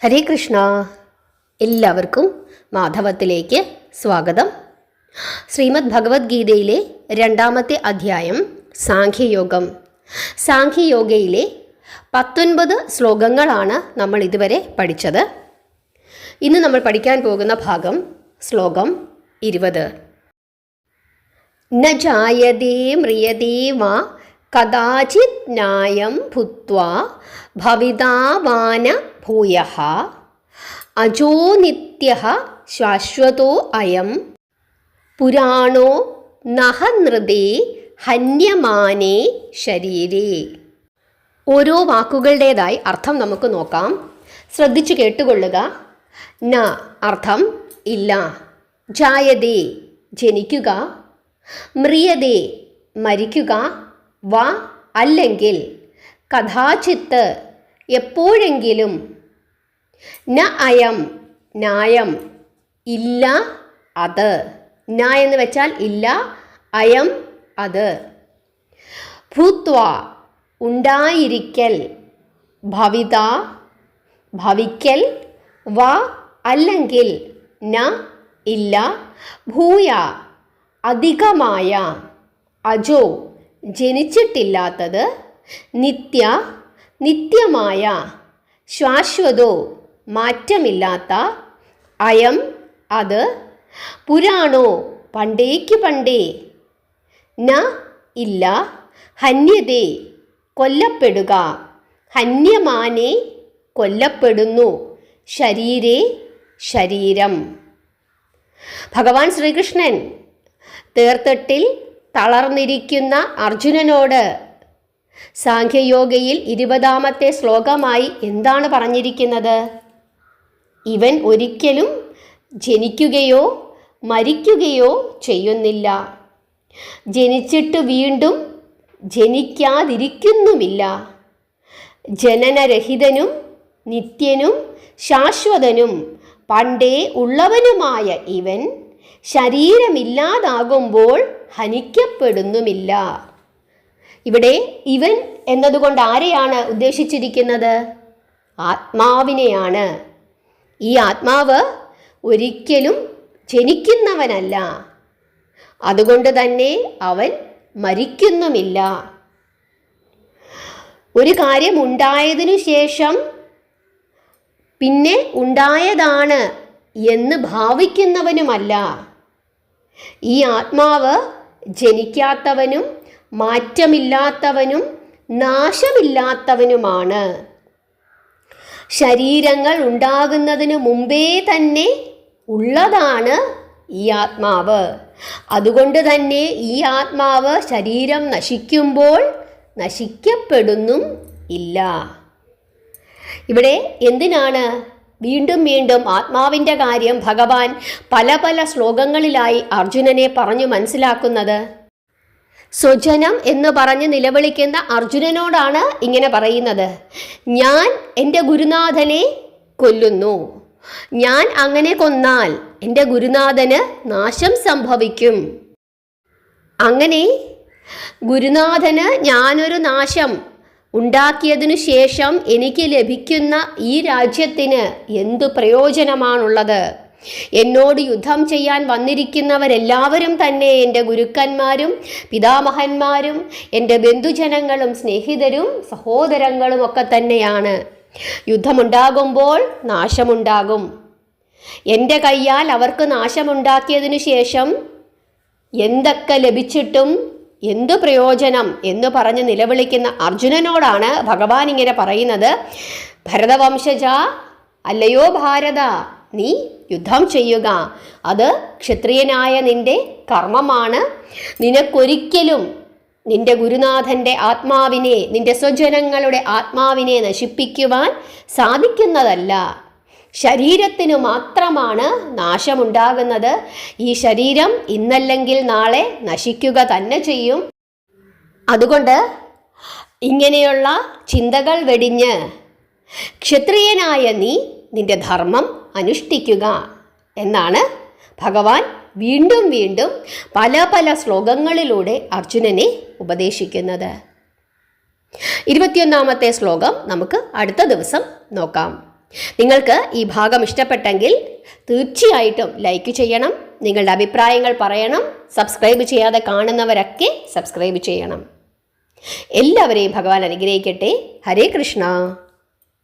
ഹരേ കൃഷ്ണ. എല്ലാവർക്കും മാധവത്തിലേക്ക് സ്വാഗതം. ശ്രീമദ് ഭഗവത്ഗീതയിലെ 2-ാമത്തെ അധ്യായം സാഖ്യയോഗം. സാഖ്യയോഗയിലെ 19 ശ്ലോകങ്ങളാണ് നമ്മൾ ഇതുവരെ പഠിച്ചത്. ഇന്ന് നമ്മൾ പഠിക്കാൻ പോകുന്ന ഭാഗം ശ്ലോകം 20. ന ജായതേ മ്രിയതേ വാ കദാചിത് ന്യായം ഭൂത്വാ ഭവിതാവാന ഭൂയഃ അജോ നിത്യഃ ശാശ്വതോ അയം പുരാണോ നഹ നൃതേ ഹന്യമാനേ ശരീരേ. ഓരോ വാക്കുകളുടേതായി അർത്ഥം നമുക്ക് നോക്കാം. ശ്രദ്ധിച്ചു കേട്ടുകൊള്ളുക. ന അർത്ഥം ഇല്ല, ജായതേ ജനിക്കുക, മ്രിയതേ മരിക്കുക, വ അല്ലെങ്കിൽ, കഥാചിത്ത് എപ്പോഴെങ്കിലും, ന അയം ന്യായം ഇല്ല അത്, ന എന്ന് വെച്ചാൽ ഇല്ല, അയം അത്, ഭൂത്വ ഉണ്ടായിരിക്കൽ, ഭവിത ഭവിക്കൽ, വ അല്ലെങ്കിൽ, ന ഇല്ല, ഭൂയ അധികമായ, അജോ ജനിച്ചിട്ടില്ലാത്തത്, നിത്യ നിത്യമായ, ശാശ്വതോ മാറ്റമില്ലാത്ത, അയം അത്, പുരാണോ പണ്ടേക്ക് പണ്ടേ, ന ഇല്ല, ഹന്യതേ കൊല്ലപ്പെടുക, ഹന്യമാനേ കൊല്ലപ്പെടുന്നു, ശരീരേ ശരീരം. ഭഗവാൻ ശ്രീകൃഷ്ണൻ തേർത്തട്ടിൽ തളർന്നിരിക്കുന്ന അർജുനനോട് സാഖ്യയോഗയിൽ 20-ാമത്തെ ശ്ലോകമായി എന്താണ് പറഞ്ഞിരിക്കുന്നത്? ഇവൻ ഒരിക്കലും ജനിക്കുകയോ മരിക്കുകയോ ചെയ്യുന്നില്ല, ജനിച്ചിട്ട് വീണ്ടും ജനിക്കാതിരിക്കുന്നുമില്ല, ജനനരഹിതനും നിത്യനും ശാശ്വതനും പണ്ടേ ഉള്ളവനുമായ ഇവൻ ശരീരമില്ലാതാകുമ്പോൾ ഹനിക്കപ്പെടുന്നുമില്ല. ഇവിടെ ഇവൻ എന്നതുകൊണ്ട് ആരെയാണ് ഉദ്ദേശിച്ചിരിക്കുന്നത്? ആത്മാവിനെയാണ്. ഈ ആത്മാവ് ഒരിക്കലും ജനിക്കുന്നവനല്ല, അതുകൊണ്ട് തന്നെ അവൻ മരിക്കുന്നുമില്ല. ഒരു കാര്യം ഉണ്ടായതിനു ശേഷം പിന്നെ ഉണ്ടായതാണ് എന്ന് ഭാവിക്കുന്നവനുമല്ല. ഈ ആത്മാവ് ജനിക്കാത്തവനും മാറ്റമില്ലാത്തവനും നാശമില്ലാത്തവനുമാണ്. ശരീരങ്ങൾ ഉണ്ടാകുന്നതിന് മുമ്പേ തന്നെ ഉള്ളതാണ് ഈ ആത്മാവ്. അതുകൊണ്ട് തന്നെ ഈ ആത്മാവ് ശരീരം നശിക്കുമ്പോൾ നശിക്കപ്പെടുന്നും ഇല്ല. ഇവിടെ എന്തിനാണ് വീണ്ടും വീണ്ടും ആത്മാവിൻ്റെ കാര്യം ഭഗവാൻ പല പല ശ്ലോകങ്ങളിലായി അർജുനനെ പറഞ്ഞു മനസ്സിലാക്കുന്നത്? സ്വജനം എന്ന് പറഞ്ഞ് നിലവിളിക്കുന്ന അർജുനനോടാണ് ഇങ്ങനെ പറയുന്നത്. ഞാൻ എൻ്റെ ഗുരുനാഥനെ കൊല്ലുന്നു, ഞാൻ അങ്ങനെ കൊന്നാൽ എൻ്റെ ഗുരുനാഥന് നാശം സംഭവിക്കും. അങ്ങനെ ഗുരുനാഥന് ഞാനൊരു നാശം ഉണ്ടാക്കിയതിനു ശേഷം എനിക്ക് ലഭിക്കുന്ന ഈ രാജ്യത്തിന് എന്തു പ്രയോജനമാണുള്ളത്? എന്നോട് യുദ്ധം ചെയ്യാൻ വന്നിരിക്കുന്നവരെല്ലാവരും തന്നെ എൻ്റെ ഗുരുക്കന്മാരും പിതാമഹന്മാരും എൻ്റെ ബന്ധുജനങ്ങളും സ്നേഹിതരും സഹോദരങ്ങളും ഒക്കെ തന്നെയാണ്. യുദ്ധമുണ്ടാകുമ്പോൾ നാശമുണ്ടാകും. എൻ്റെ കയ്യാൽ അവർക്ക് നാശമുണ്ടാക്കിയതിനു ശേഷം എന്തൊക്കെ ലഭിച്ചിട്ടും എന്തു പ്രയോജനം എന്ന് പറഞ്ഞ് നിലവിളിക്കുന്ന അർജുനനോടാണ് ഭഗവാൻ ഇങ്ങനെ പറയുന്നത്. ഭരതവംശജ, അല്ലയോ ഭാരത, നീ യുദ്ധം ചെയ്യുക. അത് ക്ഷത്രിയനായ നിന്റെ കർമ്മമാണ്. നിനക്കൊരിക്കലും നിന്റെ ഗുരുനാഥൻ്റെ ആത്മാവിനെ, നിന്റെ സ്വജനങ്ങളുടെ ആത്മാവിനെ നശിപ്പിക്കുവാൻ സാധിക്കുന്നതല്ല. ശരീരത്തിനു മാത്രമാണ് നാശമുണ്ടാകുന്നത്. ഈ ശരീരം ഇന്നല്ലെങ്കിൽ നാളെ നശിക്കുക തന്നെ ചെയ്യും. അതുകൊണ്ട് ഇങ്ങനെയുള്ള ചിന്തകൾ വെടിഞ്ഞ് ക്ഷത്രിയനായ നീ നിന്റെ ധർമ്മം അനുഷ്ഠിക്കുക എന്നാണ് ഭഗവാൻ വീണ്ടും വീണ്ടും പല പല ശ്ലോകങ്ങളിലൂടെ അർജുനനെ ഉപദേശിക്കുന്നത്. 21-ാമത്തെ ശ്ലോകം നമുക്ക് അടുത്ത ദിവസം നോക്കാം. നിങ്ങൾക്ക് ഈ ഭാഗം ഇഷ്ടപ്പെട്ടെങ്കിൽ തീർച്ചയായിട്ടും ലൈക്ക് ചെയ്യണം, നിങ്ങളുടെ അഭിപ്രായങ്ങൾ പറയണം. സബ്സ്ക്രൈബ് ചെയ്യാതെ കാണുന്നവരൊക്കെ സബ്സ്ക്രൈബ് ചെയ്യണം. എല്ലാവരെയും ഭഗവാൻ അനുഗ്രഹിക്കട്ടെ. ഹരേ കൃഷ്ണ.